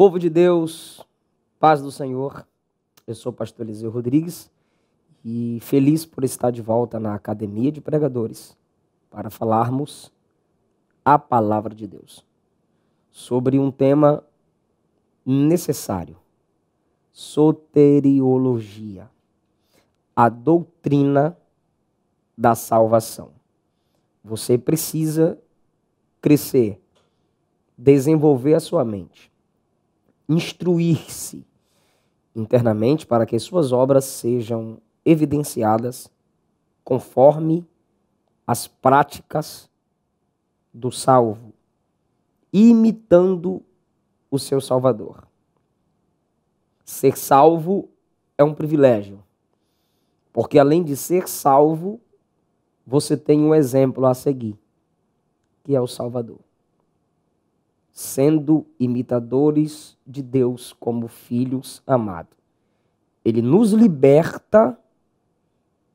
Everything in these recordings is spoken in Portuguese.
Povo de Deus, paz do Senhor, eu sou o pastor Eliseu Rodrigues e feliz por estar de volta na Academia de Pregadores para falarmos a palavra de Deus sobre um tema necessário: soteriologia, a doutrina da salvação. Você precisa crescer, desenvolver a sua mente, instruir-se internamente para que suas obras sejam evidenciadas conforme as práticas do salvo, imitando o seu Salvador. Ser salvo é um privilégio, porque além de ser salvo, você tem um exemplo a seguir, que é o Salvador. Sendo imitadores de Deus como filhos amados. Ele nos liberta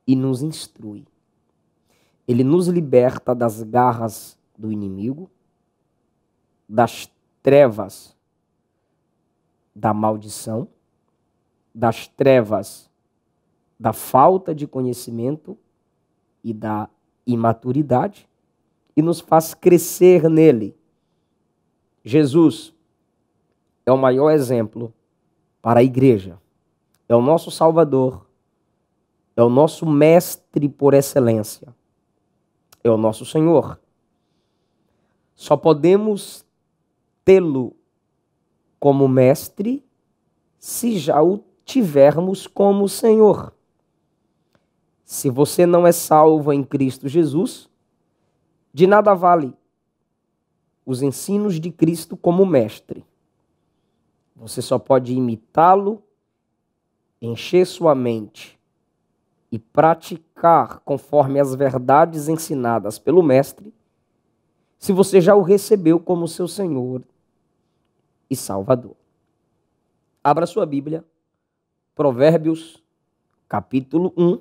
e nos instrui. Ele nos liberta das garras do inimigo, das trevas da maldição, das trevas da falta de conhecimento e da imaturidade, e nos faz crescer nele. Jesus é o maior exemplo para a igreja. É o nosso Salvador. É o nosso mestre por excelência. É o nosso Senhor. Só podemos tê-lo como mestre se já o tivermos como Senhor. Se você não é salvo em Cristo Jesus, de nada vale os ensinos de Cristo como mestre. Você só pode imitá-lo, encher sua mente e praticar conforme as verdades ensinadas pelo mestre, se você já o recebeu como seu Senhor e Salvador. Abra sua Bíblia, Provérbios, capítulo 1,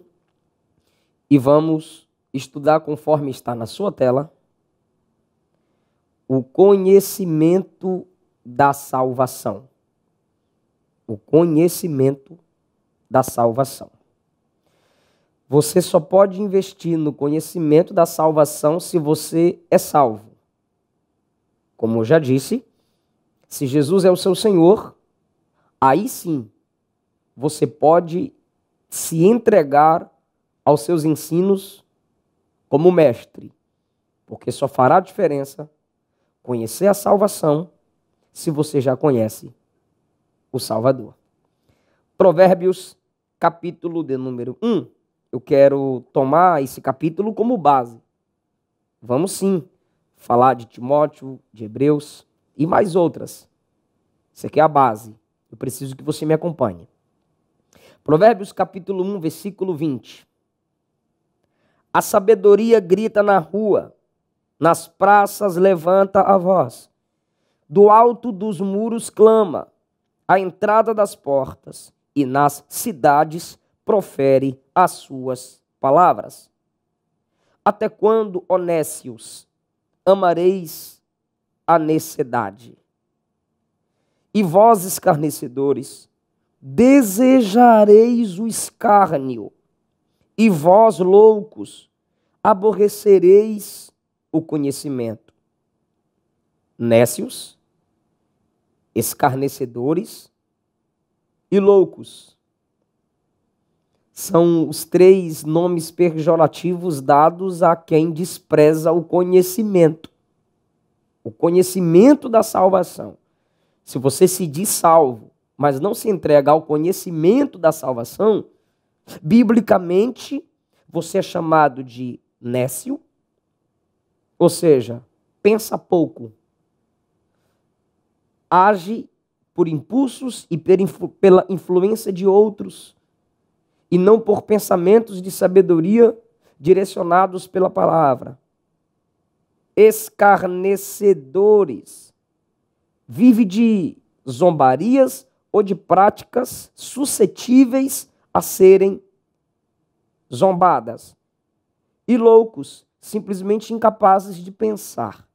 e vamos estudar conforme está na sua tela, o conhecimento da salvação. O conhecimento da salvação. Você só pode investir no conhecimento da salvação se você é salvo. Como eu já disse, se Jesus é o seu Senhor, aí sim você pode se entregar aos seus ensinos como mestre, porque só fará diferença conhecer a salvação se você já conhece o Salvador. Provérbios, capítulo de número 1. Eu quero tomar esse capítulo como base. Vamos sim falar de Timóteo, de Hebreus e mais outras. Isso aqui é a base. Eu preciso que você me acompanhe. Provérbios, capítulo 1, versículo 20. A sabedoria grita na rua, nas praças levanta a voz. Do alto dos muros clama, à entrada das portas e nas cidades profere as suas palavras. Até quando, ó nécios, amareis a necessidade? E vós, escarnecedores, desejareis o escárnio, e vós, loucos, aborrecereis o conhecimento. Nécios, escarnecedores e loucos são os três nomes pejorativos dados a quem despreza o conhecimento da salvação. Se você se diz salvo, mas não se entrega ao conhecimento da salvação, biblicamente você é chamado de nécio, ou seja, pensa pouco, age por impulsos e pela influência de outros, e não por pensamentos de sabedoria direcionados pela palavra. Escarnecedores, vive de zombarias ou de práticas suscetíveis a serem zombadas. E loucos, simplesmente incapazes de pensar.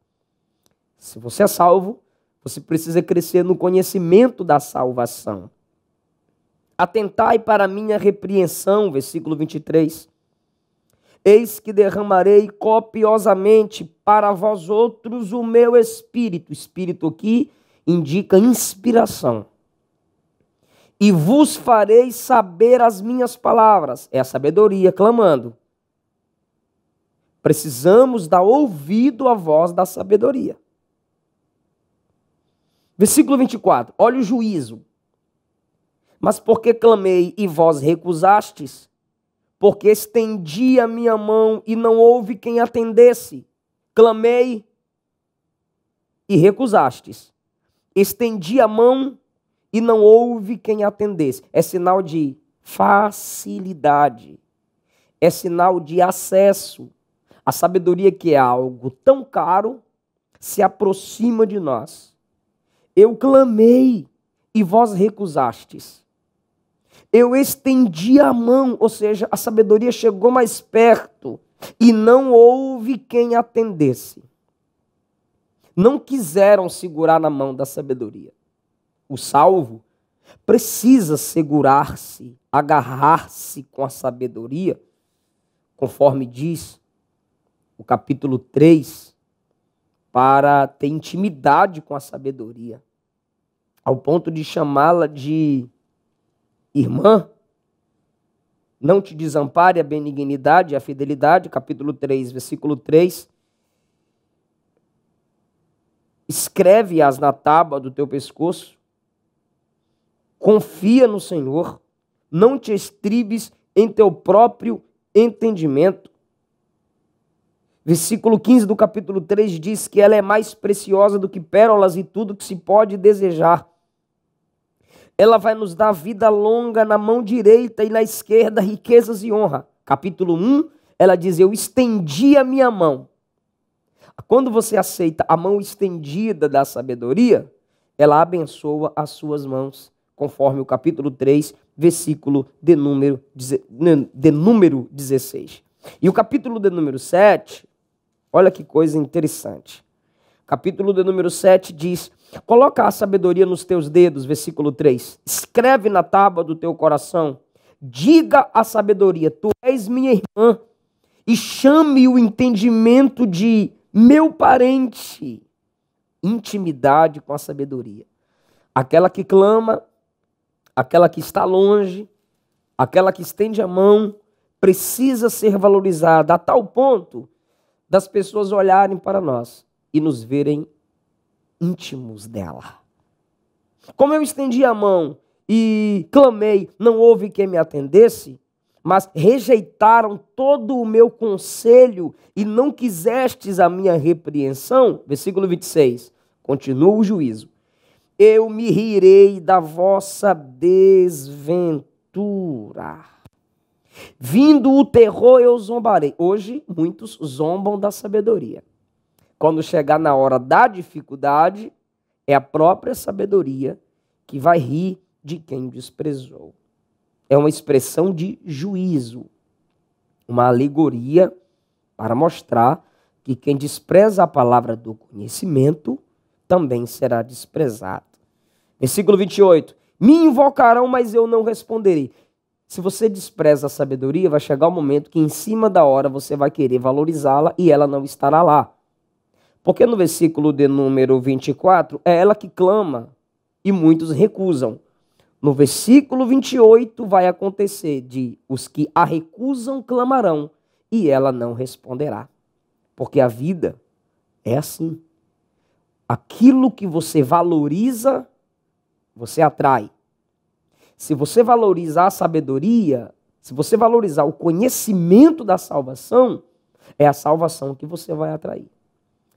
Se você é salvo, Você precisa crescer no conhecimento da salvação. Atentai para a minha repreensão, versículo 23. Eis que derramarei copiosamente para vós outros o meu espírito. Espírito aqui indica inspiração. E vos farei saber as minhas palavras. É a sabedoria clamando. Precisamos dar ouvido à voz da sabedoria. Versículo 24. Olha o juízo. Mas porque clamei e vós recusastes, porque estendi a minha mão e não houve quem atendesse. Clamei e recusastes. Estendi a mão e não houve quem atendesse. É sinal de facilidade. É sinal de acesso. A sabedoria, que é algo tão caro, se aproxima de nós. Eu clamei e vós recusastes. Eu estendi a mão, ou seja, a sabedoria chegou mais perto e não houve quem atendesse. Não quiseram segurar na mão da sabedoria. O salvo precisa segurar-se, agarrar-se com a sabedoria, conforme diz o capítulo 3, para ter intimidade com a sabedoria, ao ponto de chamá-la de irmã. Não te desampare a benignidade e a fidelidade, capítulo 3, versículo 3. Escreve-as na tábua do teu pescoço. Confia no Senhor. Não te estribes em teu próprio entendimento. Versículo 15 do capítulo 3 diz que ela é mais preciosa do que pérolas e tudo que se pode desejar. Ela vai nos dar vida longa na mão direita e na esquerda, riquezas e honra. Capítulo 1, ela diz, eu estendi a minha mão. Quando você aceita a mão estendida da sabedoria, ela abençoa as suas mãos, conforme o capítulo 3, versículo de número 16. E o capítulo de número 7, olha que coisa interessante. Capítulo de número 7 diz, coloca a sabedoria nos teus dedos, versículo 3. Escreve na tábua do teu coração, diga a sabedoria, tu és minha irmã, e chame o entendimento de meu parente. Intimidade com a sabedoria. Aquela que clama, aquela que está longe, aquela que estende a mão, precisa ser valorizada a tal ponto das pessoas olharem para nós e nos verem íntimos dela. Como eu estendi a mão e clamei, não houve quem me atendesse, mas rejeitaram todo o meu conselho e não quisestes a minha repreensão, versículo 26, continua o juízo. Eu me rirei da vossa desventura. Vindo o terror, eu zombarei. Hoje, muitos zombam da sabedoria. Quando chegar na hora da dificuldade, é a própria sabedoria que vai rir de quem desprezou. É uma expressão de juízo, uma alegoria para mostrar que quem despreza a palavra do conhecimento também será desprezado. Versículo 28. Me invocarão, mas eu não responderei. Se você despreza a sabedoria, vai chegar o momento que em cima da hora você vai querer valorizá-la e ela não estará lá. Porque no versículo de número 24, é ela que clama e muitos recusam. No versículo 28 vai acontecer de os que a recusam clamarão e ela não responderá. Porque a vida é assim. Aquilo que você valoriza, você atrai. Se você valorizar a sabedoria, se você valorizar o conhecimento da salvação, é a salvação que você vai atrair.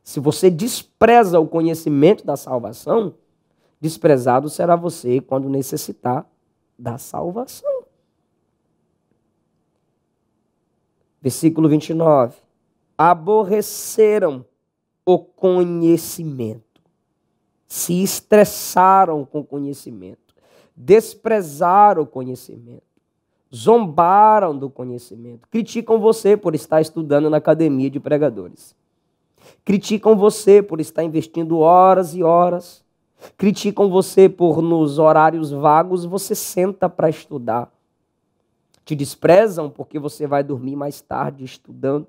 Se você despreza o conhecimento da salvação, desprezado será você quando necessitar da salvação. Versículo 29. Aborreceram o conhecimento. Se estressaram com o conhecimento. Desprezaram o conhecimento. Zombaram do conhecimento. Criticam você por estar estudando na academia de pregadores. Criticam você por estar investindo horas e horas Criticam você por nos horários vagos você senta para estudar. Te desprezam porque você vai dormir mais tarde estudando.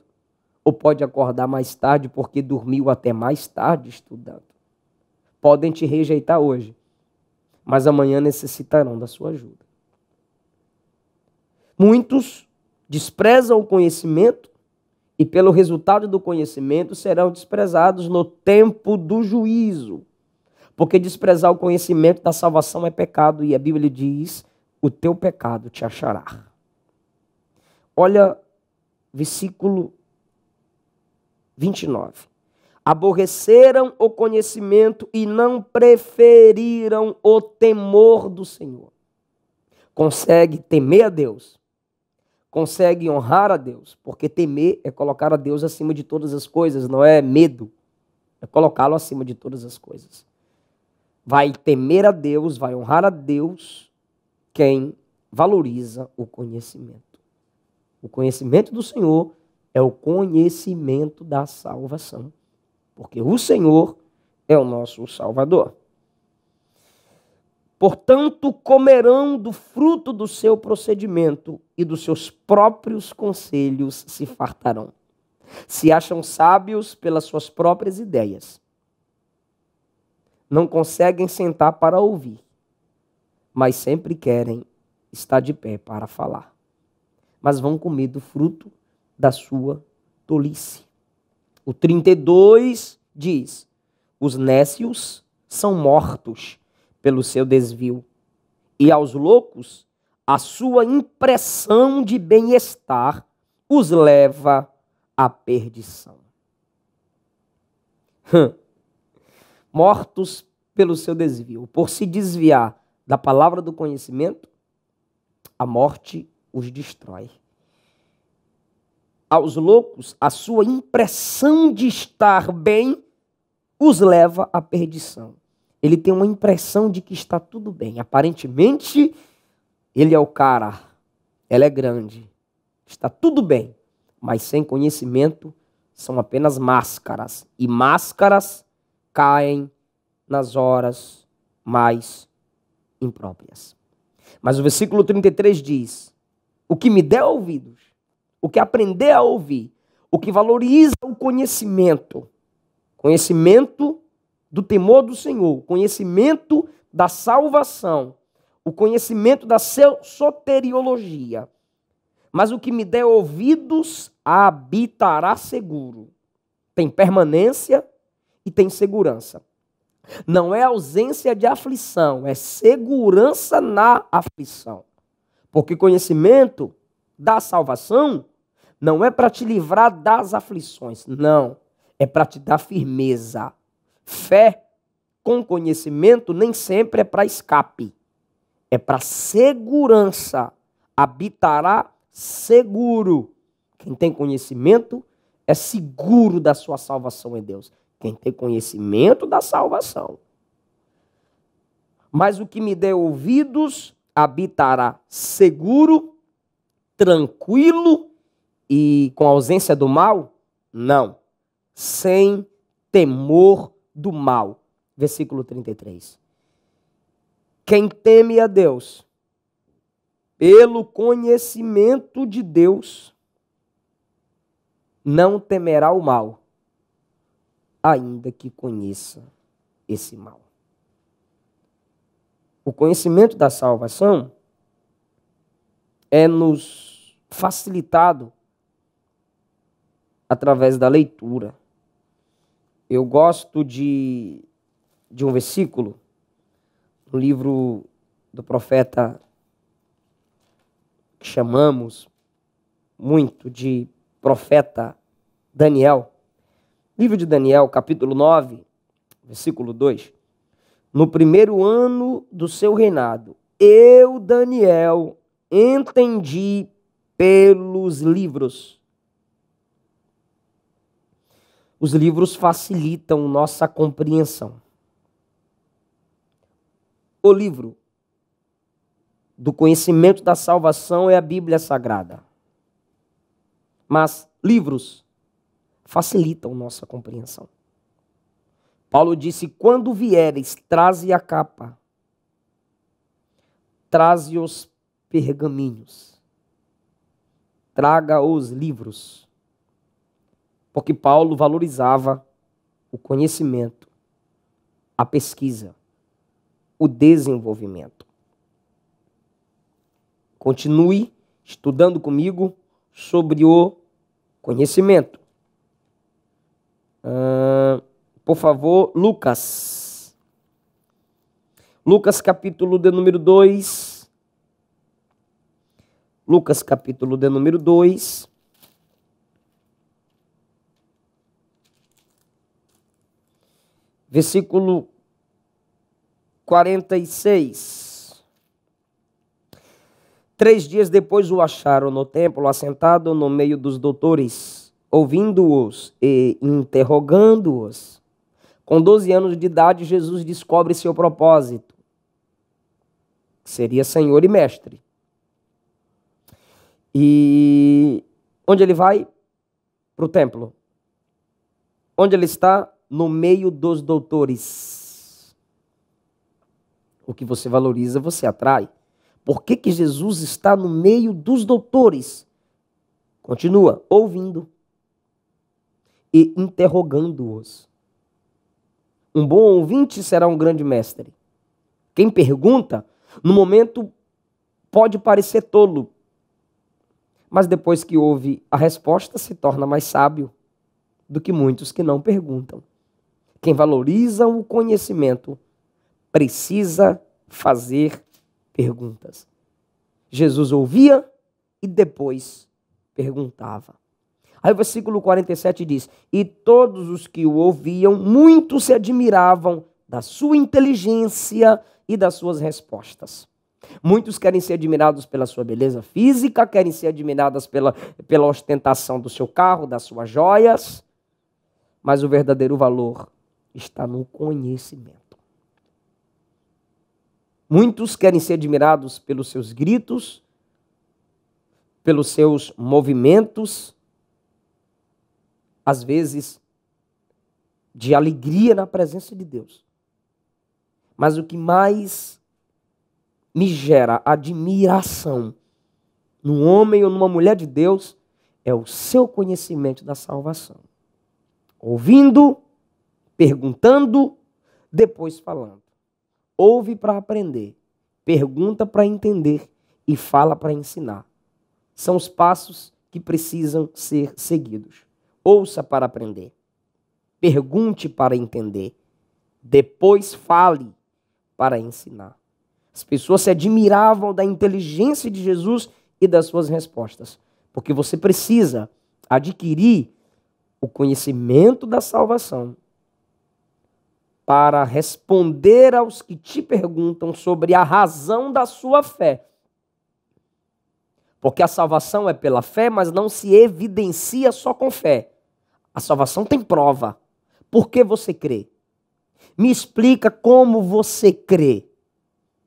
Ou pode acordar mais tarde porque dormiu até mais tarde estudando. Podem te rejeitar hoje, mas amanhã necessitarão da sua ajuda. Muitos desprezam o conhecimento e pelo resultado do conhecimento serão desprezados no tempo do juízo. Porque desprezar o conhecimento da salvação é pecado e a Bíblia diz, o teu pecado te achará. Olha, versículo 29. Aborreceram o conhecimento e não preferiram o temor do Senhor. Consegue temer a Deus, consegue honrar a Deus, porque temer é colocar a Deus acima de todas as coisas, não é medo, é colocá-lo acima de todas as coisas. Vai temer a Deus, vai honrar a Deus quem valoriza o conhecimento. O conhecimento do Senhor é o conhecimento da salvação, porque o Senhor é o nosso Salvador. Portanto, comerão do fruto do seu procedimento e dos seus próprios conselhos se fartarão. Se acham sábios pelas suas próprias ideias. Não conseguem sentar para ouvir, mas sempre querem estar de pé para falar. Mas vão comer do fruto da sua tolice. O 32 diz, os nécios são mortos pelo seu desvio, e aos loucos a sua impressão de bem-estar os leva à perdição. Mortos pelo seu desvio, por se desviar da palavra do conhecimento, a morte os destrói. Aos loucos, a sua impressão de estar bem os leva à perdição. Ele tem uma impressão de que está tudo bem. Aparentemente, ele é o cara, ela é grande, está tudo bem. Mas sem conhecimento, são apenas máscaras. E máscaras caem nas horas mais impróprias. Mas o versículo 33 diz, o que me der ouvidos, o que aprender a ouvir, o que valoriza o conhecimento do temor do Senhor, conhecimento da salvação, o conhecimento da soteriologia. Mas o que me der ouvidos habitará seguro. Tem permanência e tem segurança. Não é ausência de aflição, é segurança na aflição. Porque conhecimento da salvação não é para te livrar das aflições, não. É para te dar firmeza. Fé com conhecimento nem sempre é para escape. É para segurança. Habitará seguro. Quem tem conhecimento é seguro da sua salvação em Deus. Quem tem conhecimento da salvação. Mas o que me der ouvidos habitará seguro, tranquilo e com ausência do mal? Não. Sem temor do mal. Versículo 33. Quem teme a Deus, pelo conhecimento de Deus, não temerá o mal, ainda que conheça esse mal. O conhecimento da salvação é nos facilitado através da leitura. Eu gosto de um versículo no livro do profeta que chamamos muito de profeta Daniel. Livro de Daniel, capítulo 9, versículo 2. No primeiro ano do seu reinado, eu, Daniel, entendi pelos livros. Os livros facilitam nossa compreensão. O livro do conhecimento da salvação é a Bíblia Sagrada. Mas livros facilitam nossa compreensão. Paulo disse: quando vieres, traze a capa, traze os pergaminhos, traga os livros. Porque Paulo valorizava o conhecimento, a pesquisa, o desenvolvimento. Continue estudando comigo sobre o conhecimento. Por favor, Lucas. Lucas capítulo de número 2. Lucas capítulo de número 2. Versículo 46. 3 dias depois o acharam no templo, assentado no meio dos doutores, ouvindo-os e interrogando-os. Com 12 anos de idade, Jesus descobre seu propósito, que seria Senhor e Mestre. E onde ele vai? Para o templo. Onde ele está? No meio dos doutores. O que você valoriza, você atrai. Por que que Jesus está no meio dos doutores? Continua, ouvindo e interrogando-os. Um bom ouvinte será um grande mestre. Quem pergunta, no momento, pode parecer tolo, mas depois que ouve a resposta, se torna mais sábio do que muitos que não perguntam. Quem valoriza o conhecimento precisa fazer perguntas. Jesus ouvia e depois perguntava. Aí o versículo 47 diz: e todos os que o ouviam, muitos se admiravam da sua inteligência e das suas respostas. Muitos querem ser admirados pela sua beleza física, querem ser admirados pela ostentação do seu carro, das suas joias, mas o verdadeiro valor está no conhecimento. Muitos querem ser admirados pelos seus gritos, pelos seus movimentos, às vezes de alegria na presença de Deus. Mas o que mais me gera admiração num homem ou numa mulher de Deus é o seu conhecimento da salvação. Ouvindo, perguntando, depois falando. Ouve para aprender, pergunta para entender e fala para ensinar. São os passos que precisam ser seguidos. Ouça para aprender, pergunte para entender, depois fale para ensinar. As pessoas se admiravam da inteligência de Jesus e das suas respostas, porque você precisa adquirir o conhecimento da salvação para responder aos que te perguntam sobre a razão da sua fé. Porque a salvação é pela fé, mas não se evidencia só com fé. A salvação tem prova. Por que você crê? Me explica como você crê.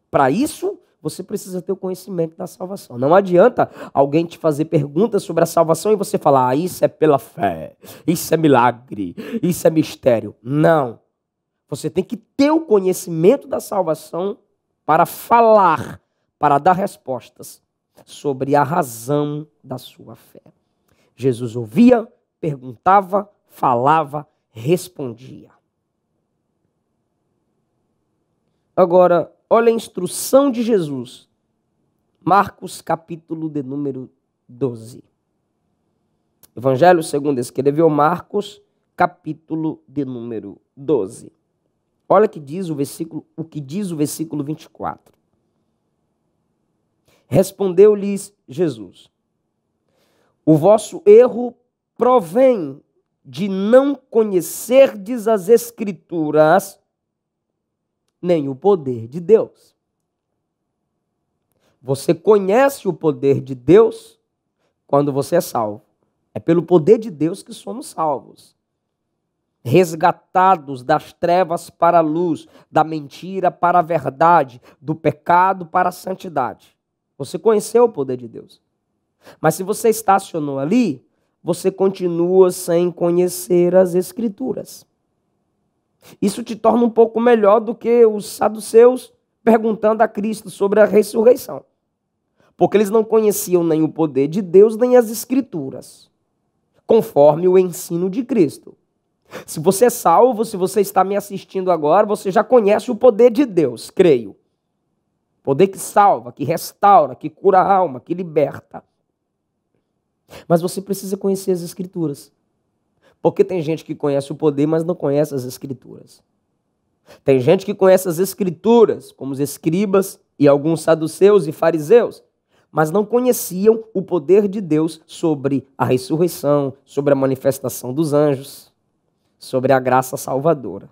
Para isso, você precisa ter o conhecimento da salvação. Não adianta alguém te fazer perguntas sobre a salvação e você falar: isso é pela fé, isso é milagre, isso é mistério. Não. Você tem que ter o conhecimento da salvação para falar, para dar respostas sobre a razão da sua fé. Jesus ouvia, perguntava, falava, respondia. Agora, olha a instrução de Jesus. Marcos capítulo de número 12. Evangelho segundo escreveu Marcos, capítulo de número 12. Olha o que diz o versículo 24. Respondeu-lhes Jesus: o vosso erro provém de não conhecerdes as Escrituras, nem o poder de Deus. Você conhece o poder de Deus quando você é salvo. É pelo poder de Deus que somos salvos. Resgatados das trevas para a luz, da mentira para a verdade, do pecado para a santidade. Você conheceu o poder de Deus. Mas se você estacionou ali, você continua sem conhecer as Escrituras. Isso te torna um pouco melhor do que os saduceus perguntando a Cristo sobre a ressurreição. Porque eles não conheciam nem o poder de Deus, nem as Escrituras, conforme o ensino de Cristo. Se você é salvo, se você está me assistindo agora, você já conhece o poder de Deus, creio. Poder que salva, que restaura, que cura a alma, que liberta. Mas você precisa conhecer as Escrituras. Porque tem gente que conhece o poder, mas não conhece as Escrituras. Tem gente que conhece as Escrituras, como os escribas e alguns saduceus e fariseus, mas não conheciam o poder de Deus sobre a ressurreição, sobre a manifestação dos anjos, sobre a graça salvadora.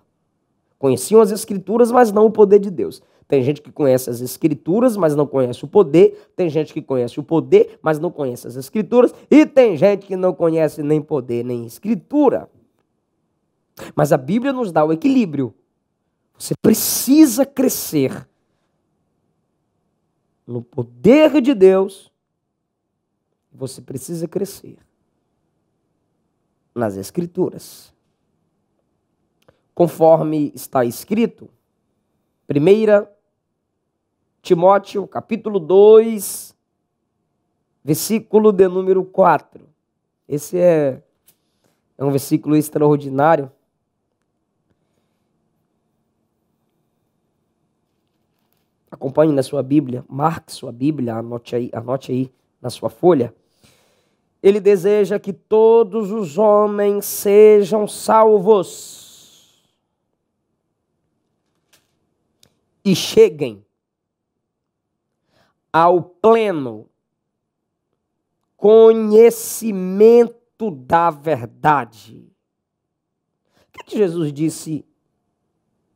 Conheciam as Escrituras, mas não o poder de Deus. Tem gente que conhece as Escrituras, mas não conhece o poder. Tem gente que conhece o poder, mas não conhece as Escrituras. E tem gente que não conhece nem poder, nem Escritura. Mas a Bíblia nos dá o equilíbrio. Você precisa crescer no poder de Deus. Você precisa crescer nas Escrituras. Conforme está escrito, 1 Timóteo, capítulo 2, versículo de número 4. Esse é um versículo extraordinário. Acompanhe na sua Bíblia, marque sua Bíblia, anote aí na sua folha. Ele deseja que todos os homens sejam salvos e cheguem ao pleno conhecimento da verdade. O que Jesus disse,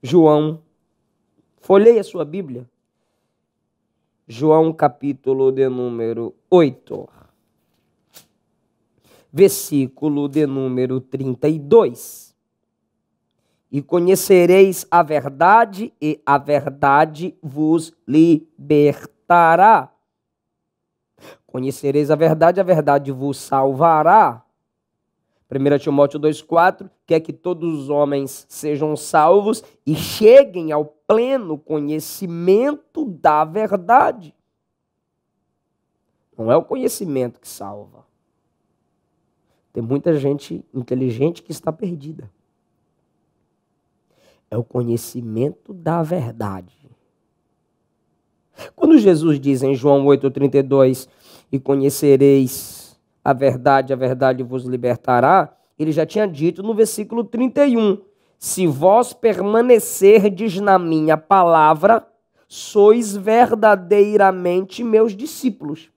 João? Folheie a sua Bíblia. João, capítulo de número 8. Versículo de número 32. E conhecereis a verdade, e a verdade vos libertará. Conhecereis a verdade vos salvará. 1 Timóteo 2,4, quer que todos os homens sejam salvos e cheguem ao pleno conhecimento da verdade. Não é o conhecimento que salva. Tem muita gente inteligente que está perdida. É o conhecimento da verdade. Quando Jesus diz em João 8,32, e conhecereis a verdade vos libertará, ele já tinha dito no versículo 31, se vós permanecerdes na minha palavra, sois verdadeiramente meus discípulos.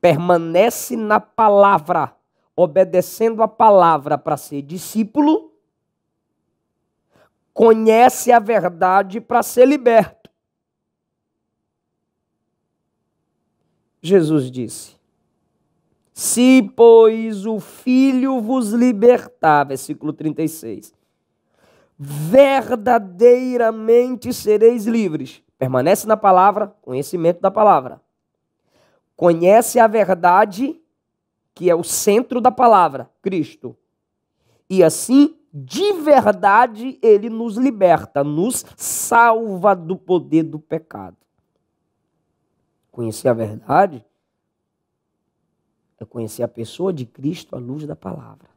Permanece na palavra, obedecendo a palavra para ser discípulo, conhece a verdade para ser liberto. Jesus disse, se, pois, o Filho vos libertar, versículo 36, verdadeiramente sereis livres. Permanece na palavra, conhecimento da palavra. Conhece a verdade, que é o centro da palavra, Cristo. E assim, de verdade, ele nos liberta, nos salva do poder do pecado. Conhecer a verdade é conhecer a pessoa de Cristo à luz da palavra.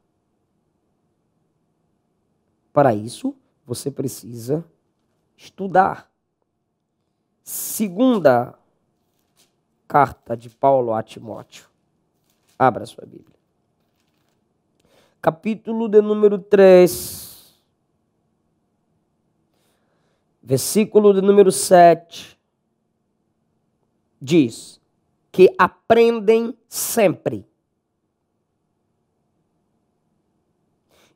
Para isso, você precisa estudar. Segunda carta de Paulo a Timóteo. Abra sua Bíblia. Capítulo de número 3. Versículo de número 7. Diz que aprendem sempre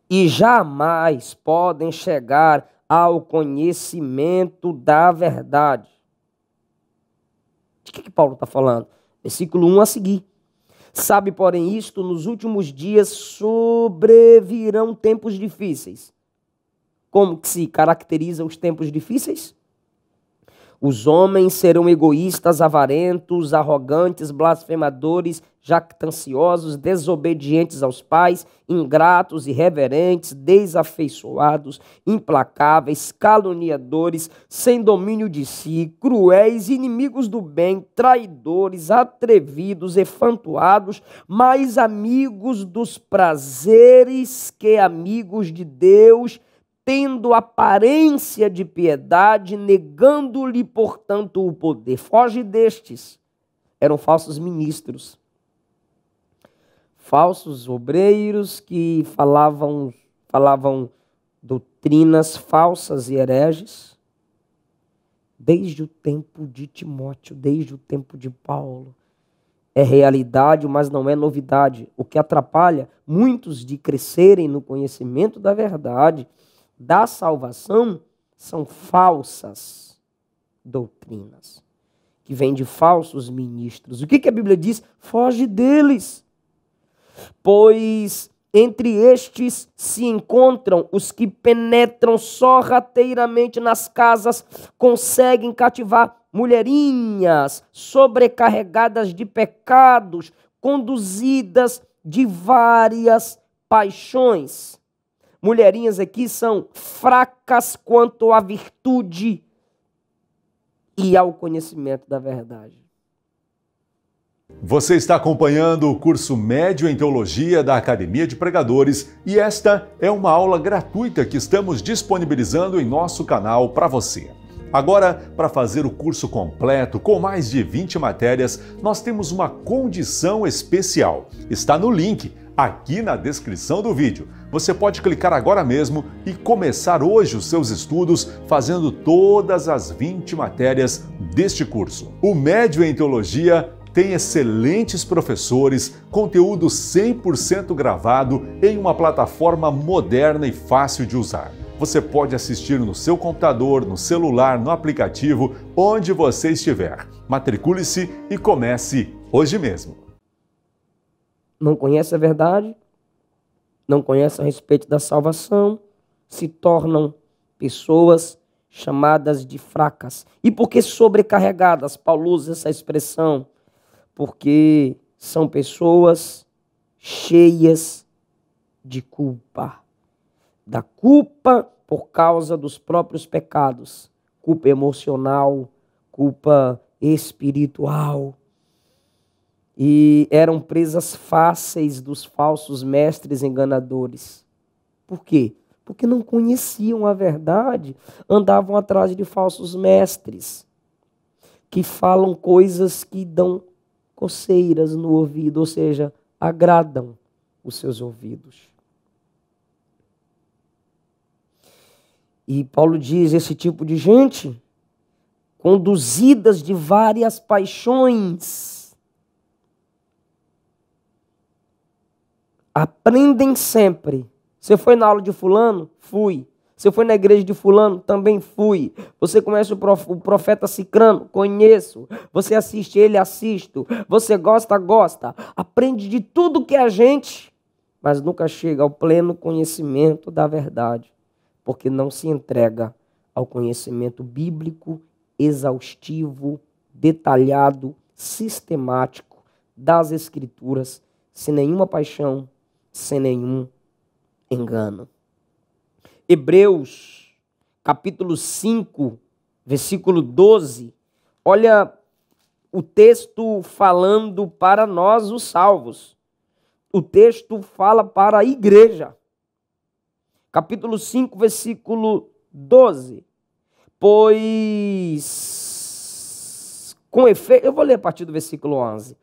e jamais podem chegar ao conhecimento da verdade. De que Paulo está falando? Versículo 1 a seguir. Sabe, porém, isto, nos últimos dias sobrevirão tempos difíceis. Como que se caracteriza os tempos difíceis? Os homens serão egoístas, avarentos, arrogantes, blasfemadores, jactanciosos, desobedientes aos pais, ingratos, irreverentes, desafeiçoados, implacáveis, caluniadores, sem domínio de si, cruéis, inimigos do bem, traidores, atrevidos, enfantuados, mais amigos dos prazeres que amigos de Deus, tendo aparência de piedade, negando-lhe, portanto, o poder. Foge destes. Eram falsos ministros, falsos obreiros que falavam doutrinas falsas e hereges, desde o tempo de Timóteo, desde o tempo de Paulo. É realidade, mas não é novidade. O que atrapalha muitos de crescerem no conhecimento da verdade, da salvação, são falsas doutrinas, que vêm de falsos ministros. O que a Bíblia diz? Foge deles. Pois entre estes se encontram os que penetram sorrateiramente nas casas, conseguem cativar mulherinhas sobrecarregadas de pecados, conduzidas de várias paixões. Mulherinhas aqui são fracas quanto à virtude e ao conhecimento da verdade. Você está acompanhando o curso Médio em Teologia da Academia de Pregadores e esta é uma aula gratuita que estamos disponibilizando em nosso canal para você. Agora, para fazer o curso completo com mais de 20 matérias, nós temos uma condição especial. Está no link aqui na descrição do vídeo. Você pode clicar agora mesmo e começar hoje os seus estudos fazendo todas as 20 matérias deste curso. O Médio em Teologia tem excelentes professores, conteúdo 100% gravado em uma plataforma moderna e fácil de usar. Você pode assistir no seu computador, no celular, no aplicativo, onde você estiver. Matricule-se e comece hoje mesmo. Não conhece a verdade, não conhece a respeito da salvação, se tornam pessoas chamadas de fracas. E por que sobrecarregadas? Paulo usa essa expressão, porque são pessoas cheias de culpa. Da culpa por causa dos próprios pecados, culpa emocional, culpa espiritual. E eram presas fáceis dos falsos mestres enganadores. Por quê? Porque não conheciam a verdade, andavam atrás de falsos mestres, que falam coisas que dão coceiras no ouvido, ou seja, agradam os seus ouvidos. E Paulo diz, esse tipo de gente, conduzidas de várias paixões, aprendem sempre. Você foi na aula de fulano? Fui. Você foi na igreja de fulano? Também fui. Você conhece o profeta Cicrano? Conheço. Você assiste ele? Assisto. Você gosta? Gosta. Aprende de tudo que é a gente, mas nunca chega ao pleno conhecimento da verdade, porque não se entrega ao conhecimento bíblico, exaustivo, detalhado, sistemático das Escrituras, sem nenhuma paixão, sem nenhum engano. Hebreus, capítulo 5, versículo 12. Olha o texto falando para nós, os salvos. O texto fala para a igreja. Capítulo 5, versículo 12. Pois, com efeito, eu vou ler a partir do versículo 11.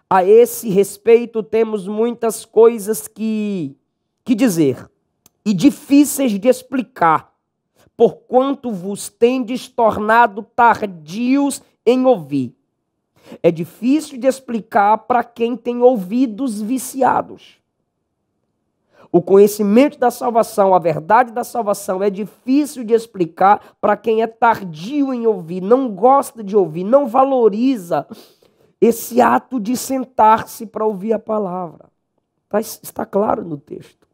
A esse respeito temos muitas coisas que dizer, e difíceis de explicar, porquanto vos tendes tornado tardios em ouvir. É difícil de explicar para quem tem ouvidos viciados. O conhecimento da salvação, a verdade da salvação é difícil de explicar para quem é tardio em ouvir, não gosta de ouvir, não valoriza esse ato de sentar-se para ouvir a palavra. Está claro no texto.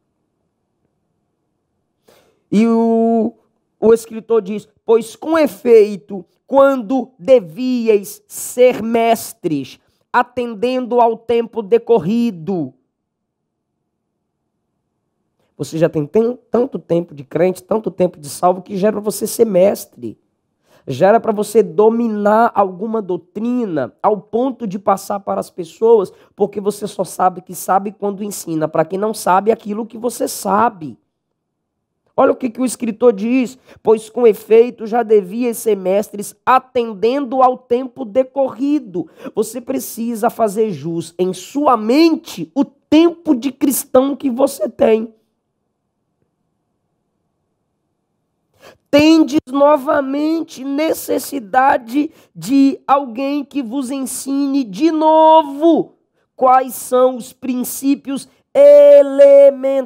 E o escritor diz, pois com efeito, quando devíeis ser mestres, atendendo ao tempo decorrido. Você já tem tanto tempo de crente, tanto tempo de salvo, que já era para você ser mestre. Já era para você dominar alguma doutrina ao ponto de passar para as pessoas, porque você só sabe que sabe quando ensina para quem não sabe aquilo que você sabe. Olha o que o escritor diz: pois com efeito já devia ser mestres, atendendo ao tempo decorrido. Você precisa fazer jus em sua mente o tempo de cristão que você tem. Tendes novamente necessidade de alguém que vos ensine de novo quais são os princípios elementares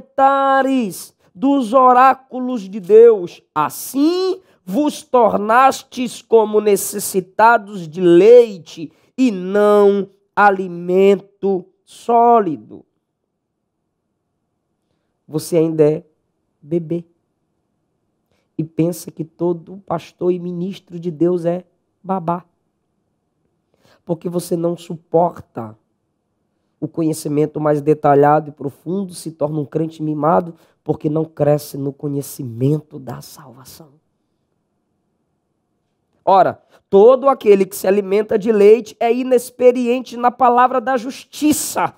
dos oráculos de Deus. Assim vos tornastes como necessitados de leite e não alimento sólido. Você ainda é bebê e pensa que todo pastor e ministro de Deus é babá, porque você não suporta o conhecimento mais detalhado e profundo, se torna um crente mimado, porque não cresce no conhecimento da salvação. Ora, todo aquele que se alimenta de leite é inexperiente na palavra da justiça.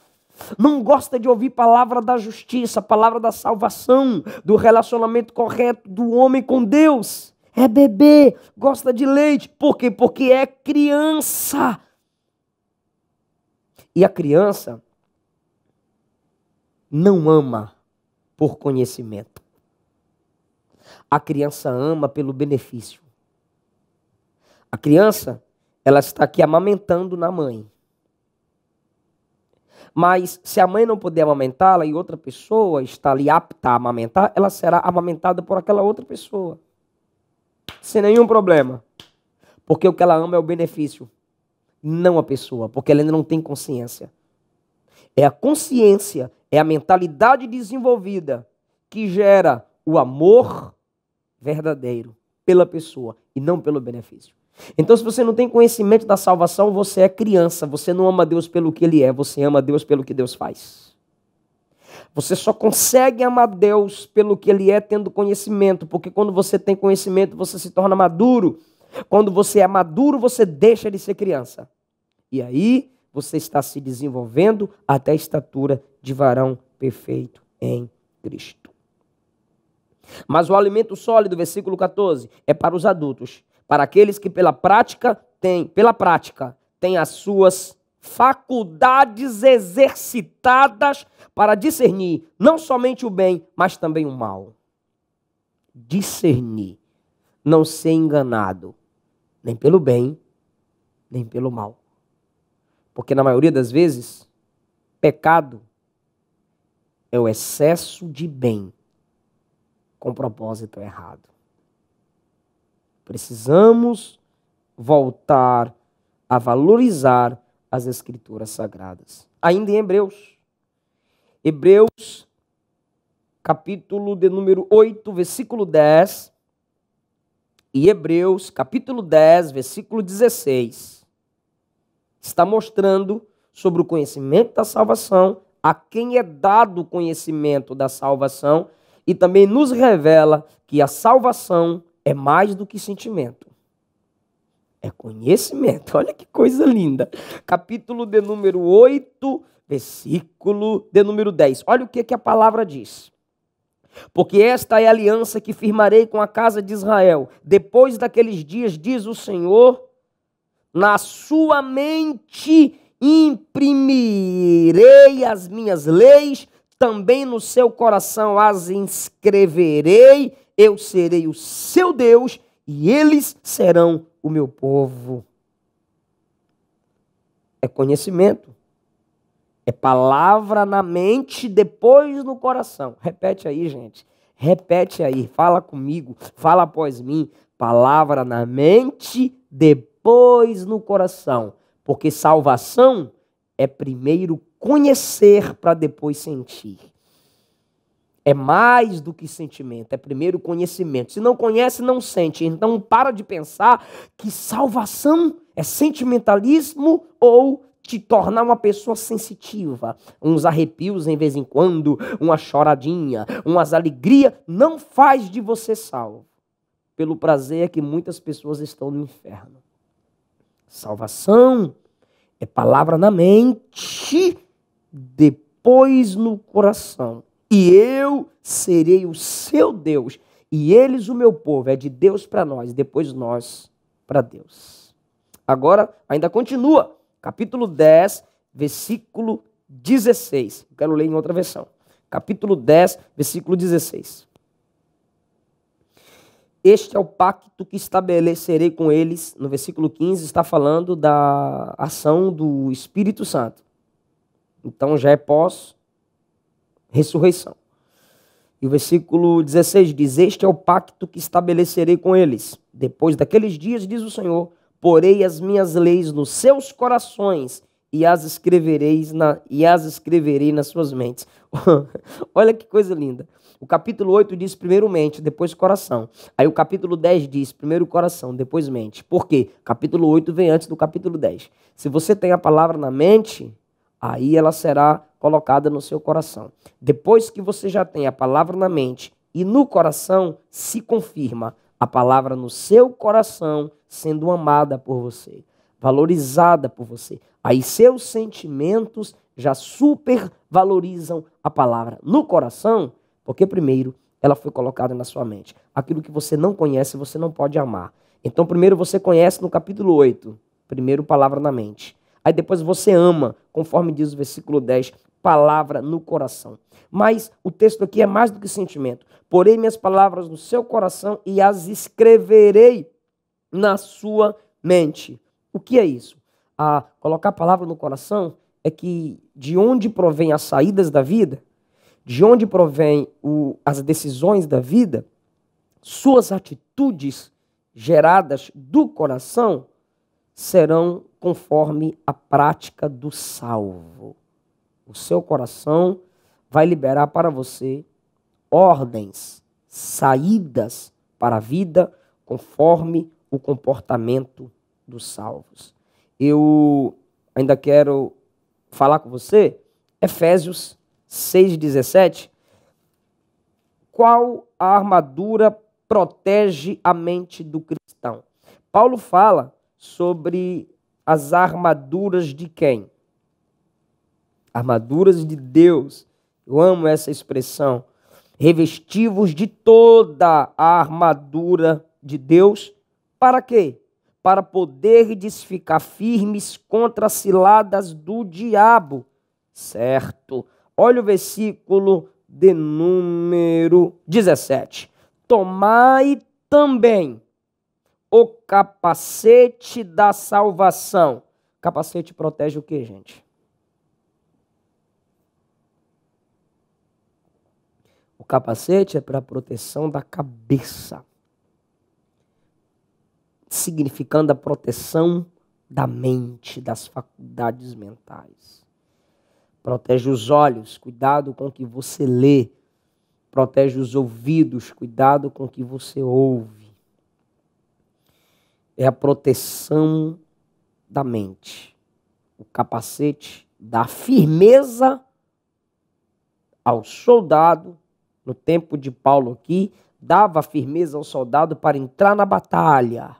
Não gosta de ouvir palavra da justiça, palavra da salvação, do relacionamento correto do homem com Deus. É bebê, gosta de leite. Por quê? Porque é criança. E a criança não ama por conhecimento. A criança ama pelo benefício. A criança, ela está aqui amamentando na mãe. Mas se a mãe não puder amamentá-la e outra pessoa está ali apta a amamentar, ela será amamentada por aquela outra pessoa. Sem nenhum problema. Porque o que ela ama é o benefício, não a pessoa, porque ela ainda não tem consciência. É a consciência, é a mentalidade desenvolvida que gera o amor verdadeiro pela pessoa e não pelo benefício. Então, se você não tem conhecimento da salvação, você é criança. Você não ama Deus pelo que Ele é, você ama Deus pelo que Deus faz. Você só consegue amar Deus pelo que Ele é tendo conhecimento, porque quando você tem conhecimento, você se torna maduro. Quando você é maduro, você deixa de ser criança. E aí, você está se desenvolvendo até a estatura de varão perfeito em Cristo. Mas o alimento sólido, versículo 14, é para os adultos. Para aqueles que pela prática têm as suas faculdades exercitadas para discernir não somente o bem, mas também o mal. Discernir, não ser enganado, nem pelo bem, nem pelo mal. Porque na maioria das vezes, pecado é o excesso de bem com propósito errado. Precisamos voltar a valorizar as Escrituras Sagradas. Ainda em Hebreus, capítulo de número 8, versículo 10, e Hebreus, capítulo 10, versículo 16, está mostrando sobre o conhecimento da salvação, a quem é dado o conhecimento da salvação, e também nos revela que a salvação é mais do que sentimento. É conhecimento. Olha que coisa linda. Capítulo de número 8, versículo de número 10. Olha o que a palavra diz. Porque esta é a aliança que firmarei com a casa de Israel. Depois daqueles dias, diz o Senhor, na sua mente imprimirei as minhas leis, também no seu coração as inscreverei. Eu serei o seu Deus e eles serão o meu povo. É conhecimento. É palavra na mente, depois no coração. Repete aí, gente. Repete aí. Fala comigo. Fala após mim. Palavra na mente, depois no coração. Porque salvação é primeiro conhecer para depois sentir. É mais do que sentimento, é primeiro conhecimento. Se não conhece, não sente. Então para de pensar que salvação é sentimentalismo ou te tornar uma pessoa sensitiva. Uns arrepios em vez em quando, uma choradinha, umas alegrias, não faz de você salvo. Pelo prazer é que muitas pessoas estão no inferno. Salvação é palavra na mente, depois no coração. E eu serei o seu Deus, e eles o meu povo. É de Deus para nós, depois nós para Deus. Agora, ainda continua. Capítulo 10, versículo 16. Quero ler em outra versão. Capítulo 10, versículo 16. Este é o pacto que estabelecerei com eles. No versículo 15 está falando da ação do Espírito Santo. Então já é pós-ressurreição. E o versículo 16 diz: este é o pacto que estabelecerei com eles. Depois daqueles dias, diz o Senhor, porei as minhas leis nos seus corações e as escreverei nas suas mentes. Olha que coisa linda. O capítulo 8 diz primeiro mente, depois coração. Aí o capítulo 10 diz primeiro coração, depois mente. Por quê? Capítulo 8 vem antes do capítulo 10. Se você tem a palavra na mente, aí ela será colocada no seu coração. Depois que você já tem a palavra na mente e no coração, se confirma a palavra no seu coração sendo amada por você, valorizada por você. Aí seus sentimentos já supervalorizam a palavra no coração, porque primeiro ela foi colocada na sua mente. Aquilo que você não conhece, você não pode amar. Então primeiro você conhece no capítulo 8, primeiro palavra na mente. Aí depois você ama, conforme diz o versículo 10, palavra no coração. Mas o texto aqui é mais do que sentimento. Porei minhas palavras no seu coração e as escreverei na sua mente. O que é isso? Colocar a palavra no coração é que de onde provém as saídas da vida, de onde provém as decisões da vida, suas atitudes geradas do coração serão conforme a prática do salvo. O seu coração vai liberar para você ordens, saídas para a vida conforme o comportamento dos salvos. Eu ainda quero falar com você, Efésios 6,17. Qual a armadura protege a mente do cristão? Paulo fala sobre as armaduras de quem? Armaduras de Deus. Eu amo essa expressão. Revestivos de toda a armadura de Deus. Para quê? Para poderdes ficar firmes contra as ciladas do diabo. Certo. Olha o versículo de número 17. Tomai também o capacete da salvação. Capacete protege o quê, gente? O capacete é para a proteção da cabeça, significando a proteção da mente, das faculdades mentais. Protege os olhos, cuidado com o que você lê. Protege os ouvidos, cuidado com o que você ouve. É a proteção da mente. O capacete dá firmeza ao soldado. No tempo de Paulo aqui, dava firmeza ao soldado para entrar na batalha.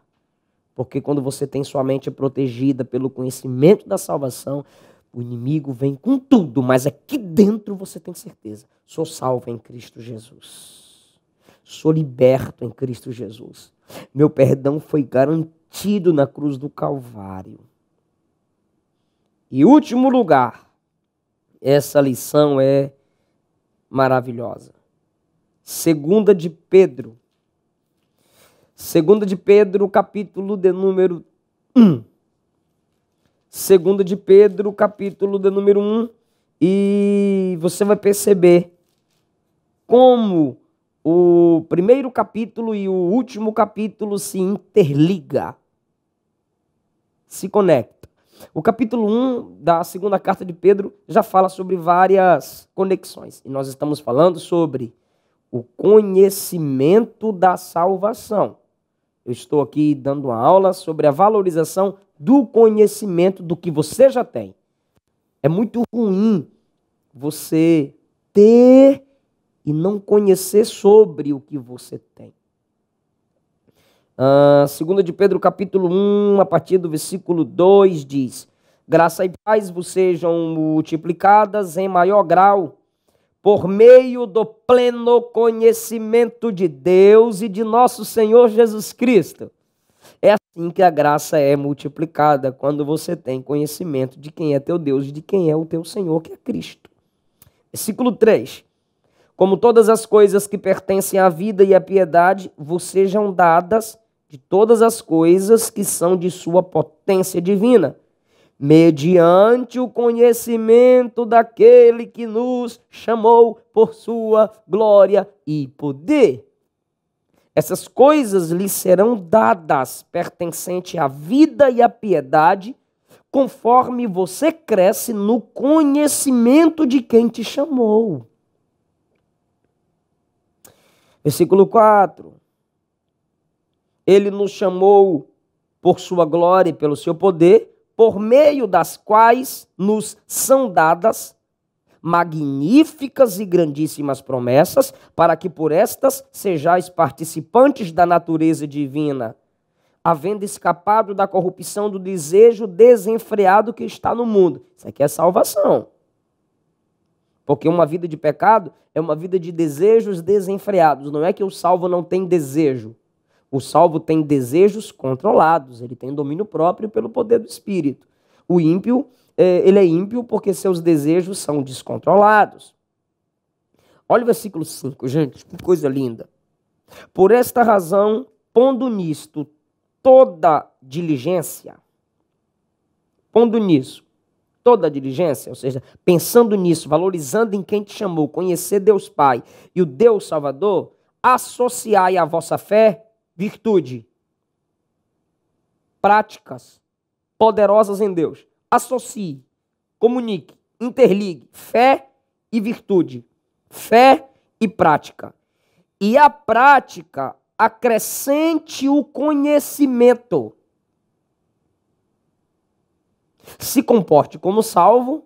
Porque quando você tem sua mente protegida pelo conhecimento da salvação, o inimigo vem com tudo, mas aqui dentro você tem certeza. Sou salvo em Cristo Jesus. Sou liberto em Cristo Jesus. Meu perdão foi garantido na cruz do Calvário. E último lugar, essa lição é maravilhosa. Segunda de Pedro, capítulo de número 1. Segunda de Pedro, capítulo de número 1. E você vai perceber como o primeiro capítulo e o último capítulo se interligam, se conectam. O capítulo 1 da segunda carta de Pedro já fala sobre várias conexões. E nós estamos falando sobre o conhecimento da salvação. Eu estou aqui dando uma aula sobre a valorização do conhecimento do que você já tem. É muito ruim você ter e não conhecer sobre o que você tem. 2 de Pedro capítulo 1, a partir do versículo 2 diz: graça e paz vos sejam multiplicadas em maior grau, por meio do pleno conhecimento de Deus e de nosso Senhor Jesus Cristo. É assim que a graça é multiplicada, quando você tem conhecimento de quem é teu Deus e de quem é o teu Senhor, que é Cristo. Versículo 3. Como todas as coisas que pertencem à vida e à piedade vos sejam dadas de todas as coisas que são de sua potência divina, mediante o conhecimento daquele que nos chamou por sua glória e poder. Essas coisas lhe serão dadas pertencente à vida e à piedade, conforme você cresce no conhecimento de quem te chamou. Versículo 4. Ele nos chamou por sua glória e pelo seu poder, por meio das quais nos são dadas magníficas e grandíssimas promessas, para que por estas sejais participantes da natureza divina, havendo escapado da corrupção do desejo desenfreado que está no mundo. Isso aqui é salvação. Porque uma vida de pecado é uma vida de desejos desenfreados. Não é que o salvo não tem desejo. O salvo tem desejos controlados. Ele tem domínio próprio pelo poder do Espírito. O ímpio, ele é ímpio porque seus desejos são descontrolados. Olha o versículo 5, gente, que coisa linda. Por esta razão, pondo nisto toda diligência, ou seja, pensando nisso, valorizando em quem te chamou, conhecer Deus Pai e o Deus Salvador, associai à vossa fé virtude, práticas poderosas em Deus. Associe, comunique, interligue fé e virtude, fé e prática. E a prática acrescente o conhecimento. Se comporte como salvo,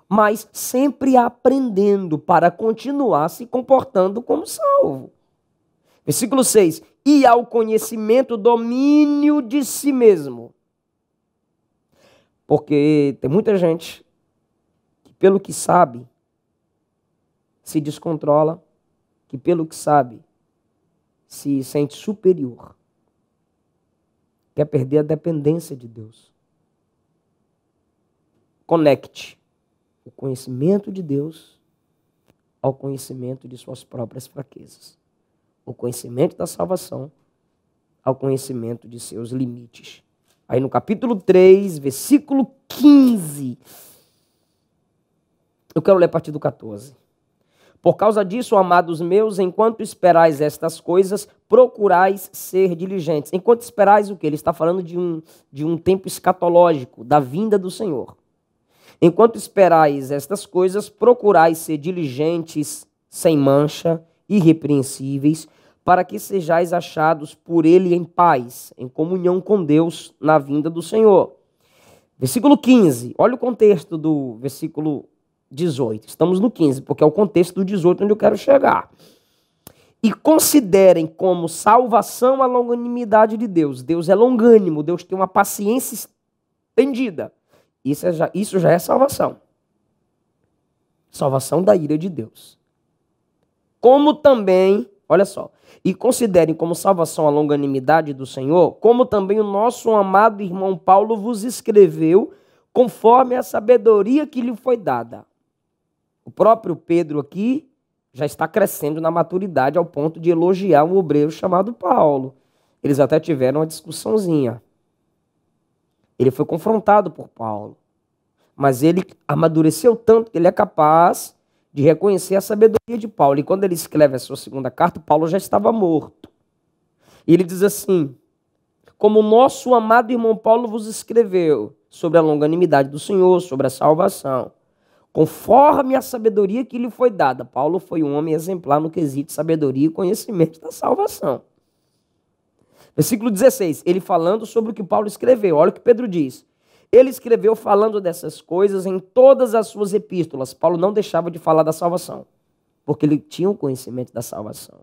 mas sempre aprendendo para continuar se comportando como salvo. Versículo 6. E ao conhecimento, domínio de si mesmo. Porque tem muita gente que, pelo que sabe, se descontrola, que, pelo que sabe, se sente superior. Quer perder a dependência de Deus. Conecte o conhecimento de Deus ao conhecimento de suas próprias fraquezas. O conhecimento da salvação ao conhecimento de seus limites. Aí no capítulo 3, versículo 15, eu quero ler a partir do 14. Por causa disso, amados meus, enquanto esperais estas coisas, procurais ser diligentes. Enquanto esperais o quê? Ele está falando de um tempo escatológico, da vinda do Senhor. Enquanto esperais estas coisas, procurais ser diligentes, sem mancha, irrepreensíveis, para que sejais achados por ele em paz, em comunhão com Deus na vinda do Senhor. Versículo 15, olha o contexto do versículo 18. Estamos no 15, porque é o contexto do 18 onde eu quero chegar. E considerem como salvação a longanimidade de Deus. Deus é longânimo, Deus tem uma paciência estendida. Isso já é salvação. Salvação da ira de Deus. Como também, olha só, e considerem como salvação a longanimidade do Senhor, como também o nosso amado irmão Paulo vos escreveu, conforme a sabedoria que lhe foi dada. O próprio Pedro aqui já está crescendo na maturidade ao ponto de elogiar um obreiro chamado Paulo. Eles até tiveram uma discussãozinha. Ele foi confrontado por Paulo. Mas ele amadureceu tanto que ele é capaz de reconhecer a sabedoria de Paulo. E quando ele escreve a sua segunda carta, Paulo já estava morto. E ele diz assim: como nosso amado irmão Paulo vos escreveu, sobre a longanimidade do Senhor, sobre a salvação, conforme a sabedoria que lhe foi dada. Paulo foi um homem exemplar no quesito sabedoria e conhecimento da salvação. Versículo 16, ele falando sobre o que Paulo escreveu. Olha o que Pedro diz. Ele escreveu falando dessas coisas em todas as suas epístolas. Paulo não deixava de falar da salvação, porque ele tinha o conhecimento da salvação.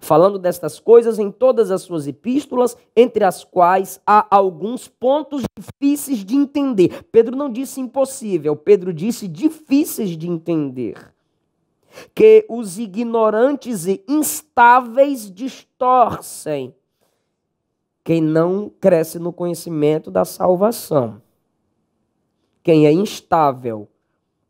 Falando destas coisas em todas as suas epístolas, entre as quais há alguns pontos difíceis de entender. Pedro não disse impossível, Pedro disse difíceis de entender. Que os ignorantes e instáveis distorcem quem não cresce no conhecimento da salvação. Quem é instável,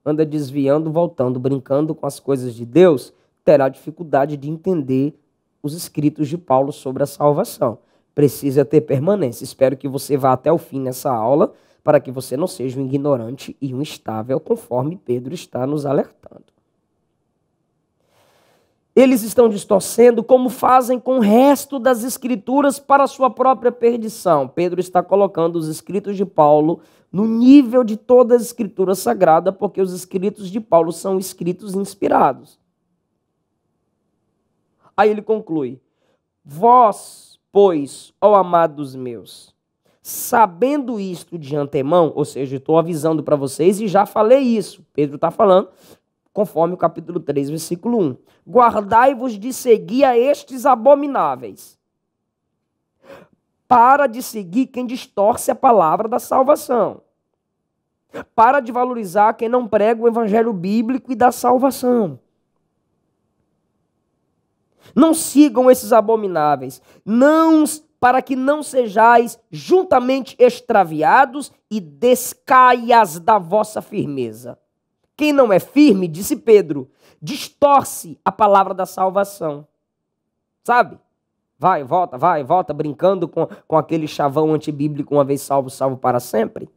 anda desviando, voltando, brincando com as coisas de Deus, terá dificuldade de entender os escritos de Paulo sobre a salvação. Precisa ter permanência. Espero que você vá até o fim nessa aula, para que você não seja um ignorante e um instável, conforme Pedro está nos alertando. Eles estão distorcendo como fazem com o resto das escrituras para a sua própria perdição. Pedro está colocando os escritos de Paulo no nível de toda a escritura sagrada, porque os escritos de Paulo são escritos inspirados. Aí ele conclui: vós, pois, ó amados meus, sabendo isto de antemão, ou seja, estou avisando para vocês e já falei isso, Pedro está falando, conforme o capítulo 3, versículo 1. Guardai-vos de seguir a estes abomináveis. Para de seguir quem distorce a palavra da salvação. Para de valorizar quem não prega o evangelho bíblico e da salvação. Não sigam esses abomináveis, para que não sejais juntamente extraviados e descaias da vossa firmeza. Quem não é firme, disse Pedro, distorce a palavra da salvação. Sabe? Vai e volta, brincando com aquele chavão antibíblico, uma vez salvo, salvo para sempre.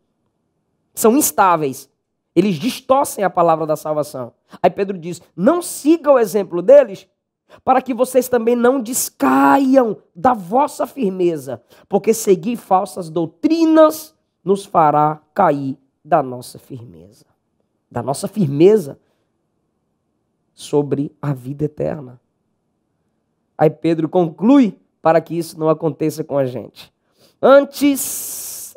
São instáveis. Eles distorcem a palavra da salvação. Aí Pedro diz, não siga o exemplo deles, para que vocês também não descaiam da vossa firmeza, porque seguir falsas doutrinas nos fará cair da nossa firmeza. Da nossa firmeza sobre a vida eterna. Aí Pedro conclui para que isso não aconteça com a gente. Antes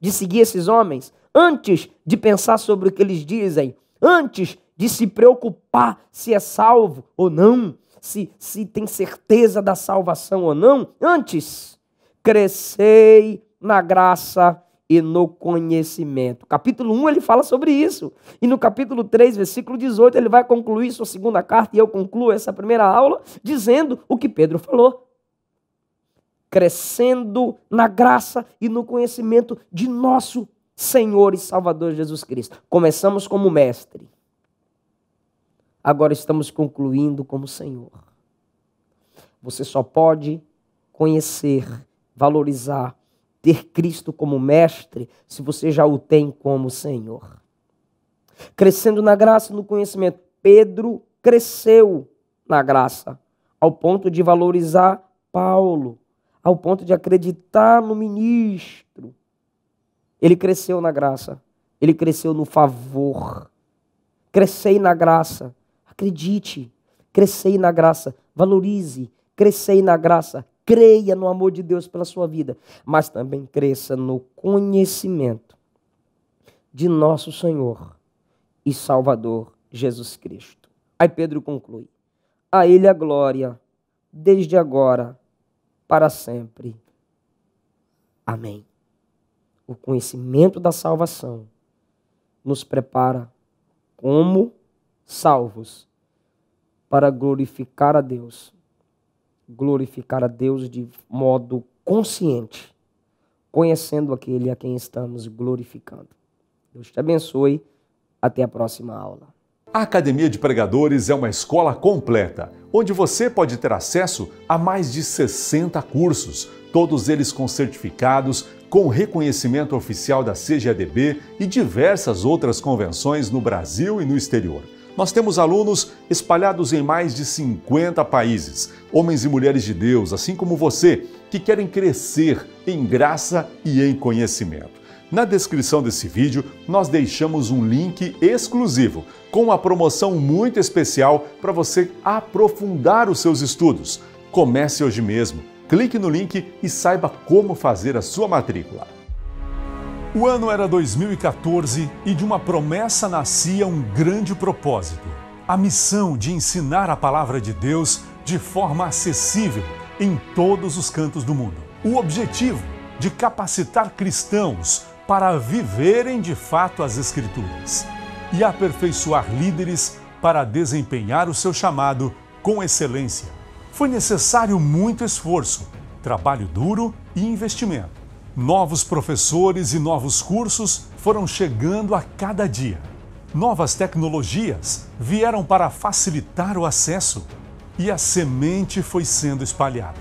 de seguir esses homens, antes de pensar sobre o que eles dizem, antes de se preocupar se é salvo ou não, se tem certeza da salvação ou não, antes, crescei na graça e no conhecimento. Capítulo 1 ele fala sobre isso. E no capítulo 3, versículo 18, ele vai concluir sua segunda carta, e eu concluo essa primeira aula dizendo o que Pedro falou. Crescendo na graça e no conhecimento de nosso Senhor e Salvador Jesus Cristo. Começamos como mestre. Agora estamos concluindo como Senhor. Você só pode conhecer, valorizar, ter Cristo como mestre, se você já o tem como Senhor. Crescendo na graça e no conhecimento. Pedro cresceu na graça, ao ponto de valorizar Paulo, ao ponto de acreditar no ministro. Ele cresceu na graça, ele cresceu no favor. Crescei na graça, acredite, crescei na graça, valorize, crescei na graça, creia no amor de Deus pela sua vida, mas também cresça no conhecimento de nosso Senhor e Salvador Jesus Cristo. Aí Pedro conclui, a Ele a glória, desde agora, para sempre. Amém. O conhecimento da salvação nos prepara como salvos para glorificar a Deus de modo consciente, conhecendo aquele a quem estamos glorificando. Deus te abençoe. Até a próxima aula. A Academia de Pregadores é uma escola completa, onde você pode ter acesso a mais de 60 cursos, todos eles com certificados, com reconhecimento oficial da CGADB e diversas outras convenções no Brasil e no exterior. Nós temos alunos espalhados em mais de 50 países, homens e mulheres de Deus, assim como você, que querem crescer em graça e em conhecimento. Na descrição desse vídeo, nós deixamos um link exclusivo com uma promoção muito especial para você aprofundar os seus estudos. Comece hoje mesmo, clique no link e saiba como fazer a sua matrícula. O ano era 2014 e de uma promessa nascia um grande propósito: a missão de ensinar a palavra de Deus de forma acessível em todos os cantos do mundo. O objetivo de capacitar cristãos para viverem de fato as Escrituras e aperfeiçoar líderes para desempenhar o seu chamado com excelência. Foi necessário muito esforço, trabalho duro e investimento. Novos professores e novos cursos foram chegando a cada dia. Novas tecnologias vieram para facilitar o acesso e a semente foi sendo espalhada.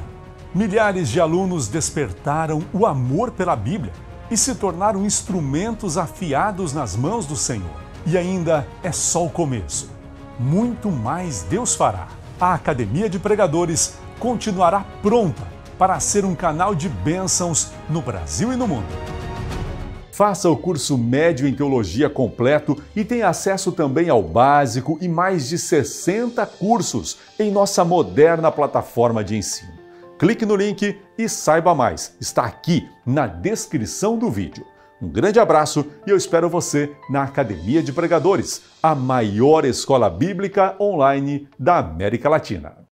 Milhares de alunos despertaram o amor pela Bíblia e se tornaram instrumentos afiados nas mãos do Senhor. E ainda é só o começo. Muito mais Deus fará. A Academia de Pregadores continuará pronta para ser um canal de bênçãos no Brasil e no mundo. Faça o curso médio em teologia completo e tenha acesso também ao básico e mais de 60 cursos em nossa moderna plataforma de ensino. Clique no link e saiba mais. Está aqui na descrição do vídeo. Um grande abraço e eu espero você na Academia de Pregadores, a maior escola bíblica online da América Latina.